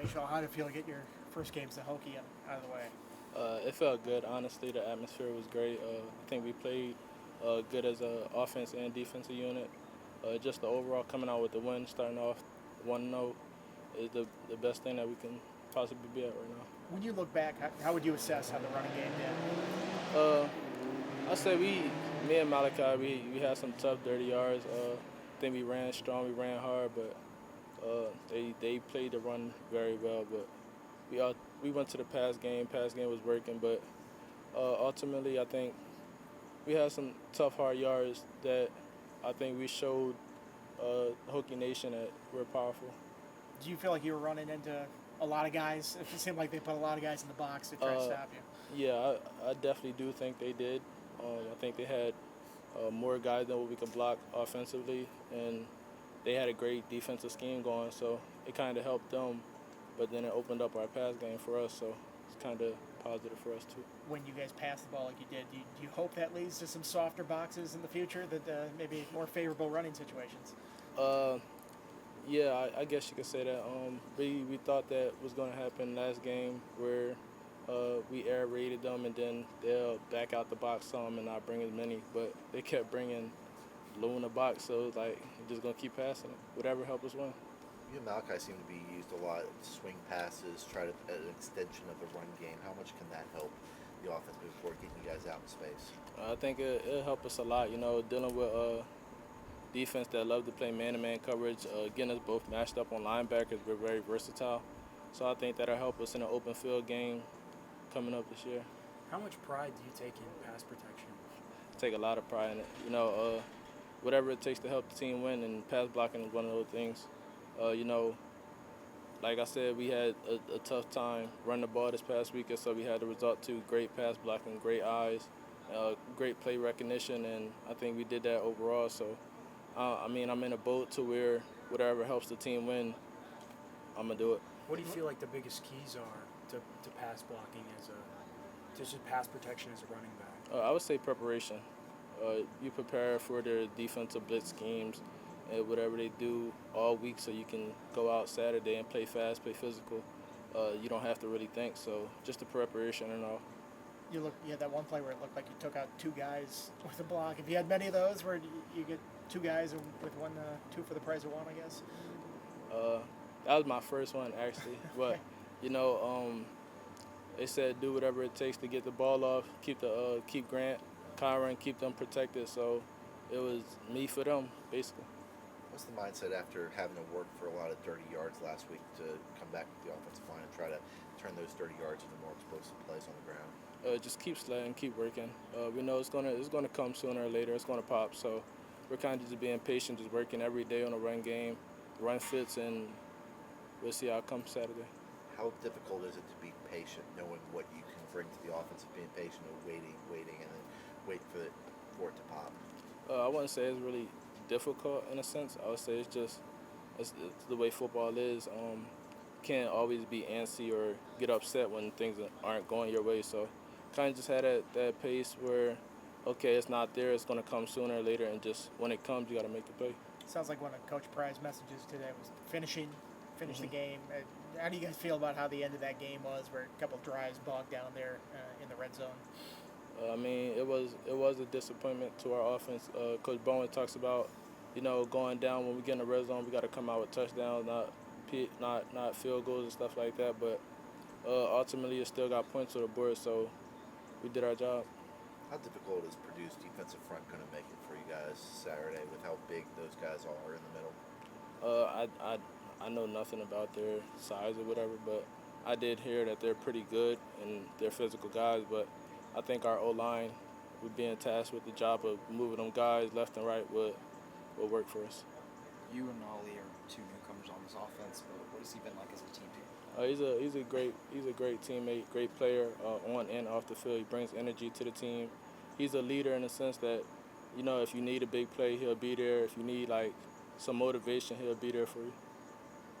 Bhayshul, how did it feel to get your first games of Hokie out of the way? It felt good, honestly. The atmosphere was great. I think we played good as a offense and defensive unit. Just the overall coming out with the win, starting off 1-0 is the best thing that we can possibly be at right now. When you look back, how would you assess how the running game did? Uh, I say me and Malachi, we had some tough, dirty yards. I think we ran strong, we ran hard, but they played the run very well. But we went to the pass game. Pass game was working, but ultimately I think we had some tough, hard yards that I think we showed Hokie Nation that we're powerful. Do you feel like you were running into a lot of guys? It seemed like they put a lot of guys in the box to try to Uh, stop you. yeah, I definitely do think they did. I think they had more guys than what we could block offensively, and they had a great defensive scheme going, so it kind of helped them. But then it opened up our pass game for us, so it's kind of positive for us too. When you guys pass the ball like you did, do you hope that leads to some softer boxes in the future, that maybe more favorable running situations? Uh, yeah, I guess you could say that. We thought that was going to happen last game where we air raided them and then they'll back out the box some and not bring as many. But they kept bringing low in the box, so like we're just gonna keep passing it. Whatever help us win. You and Malachi seem to be used a lot. Swing passes, try to an extension of the run game. How much can that help the offense move forward, getting you guys out in space? I think it'll help us a lot. You know, dealing with defense that love to play man-to-man coverage, getting us both matched up on linebackers. We're very versatile, so I think that'll help us in an open field game coming up this year. How much pride do you take in pass protection? Take a lot of pride in it. You know, whatever it takes to help the team win, and pass blocking is one of those things. You know, like I said, we had a tough time running the ball this past week, so we had the result to great pass blocking, great eyes, great play recognition, and I think we did that overall. So, I mean, I'm in a boat to where whatever helps the team win, I'm gonna do it. What do you feel like the biggest keys are to pass blocking to just pass protection as a running back? I would say preparation. You prepare for their defensive blitz schemes and whatever they do all week, so you can go out Saturday and play fast, play physical. You don't have to really think. So just the preparation and all. You had that one play where it looked like you took out two guys with a block. Have you had many of those where you get two guys with one, two for the price of one, I guess? That was my first one actually, but you know, they said do whatever it takes to get the ball off, keep Grant, Kyron, keep them protected. So it was me for them basically. What's the mindset after having to work for a lot of dirty yards last week to come back with the offensive line and try to turn those dirty yards into more explosive plays on the ground? Just keep sledding, keep working. We know it's gonna come sooner or later. It's gonna pop. So we're kind of just being patient, just working every day on the run game, run fits, and we'll see how it comes Saturday. How difficult is it to be patient, knowing what you can bring to the offense, of being patient and waiting, and then wait for it to pop? I wouldn't say it's really difficult in a sense. I would say it's the way football is. Can't always be antsy or get upset when things aren't going your way. So kind of just had that pace where, okay, it's not there, it's going to come sooner or later, and just when it comes, you got to make the play. Sounds like one of Coach Pry's messages today was finish the game. How do you guys feel about how the end of that game was, where a couple drives bogged down there in the red zone? I mean, it was a disappointment to our offense. Coach Bowen talks about, you know, going down when we get in the red zone, we got to come out with touchdowns, not field goals and stuff like that. But ultimately, it still got points on the board, so we did our job. How difficult is Purdue's defensive front going to make it for you guys Saturday with how big those guys are in the middle? I know nothing about their size or whatever, but I did hear that they're pretty good and they're physical guys. But I think our O-line, we're being tasked with the job of moving them guys left and right will work for us. You and Ollie are two newcomers on this offense, but what has he been like as a teammate? He's a great teammate, great player on and off the field. He brings energy to the team. He's a leader in the sense that, you know, if you need a big play, he'll be there. If you need like some motivation, he'll be there for you.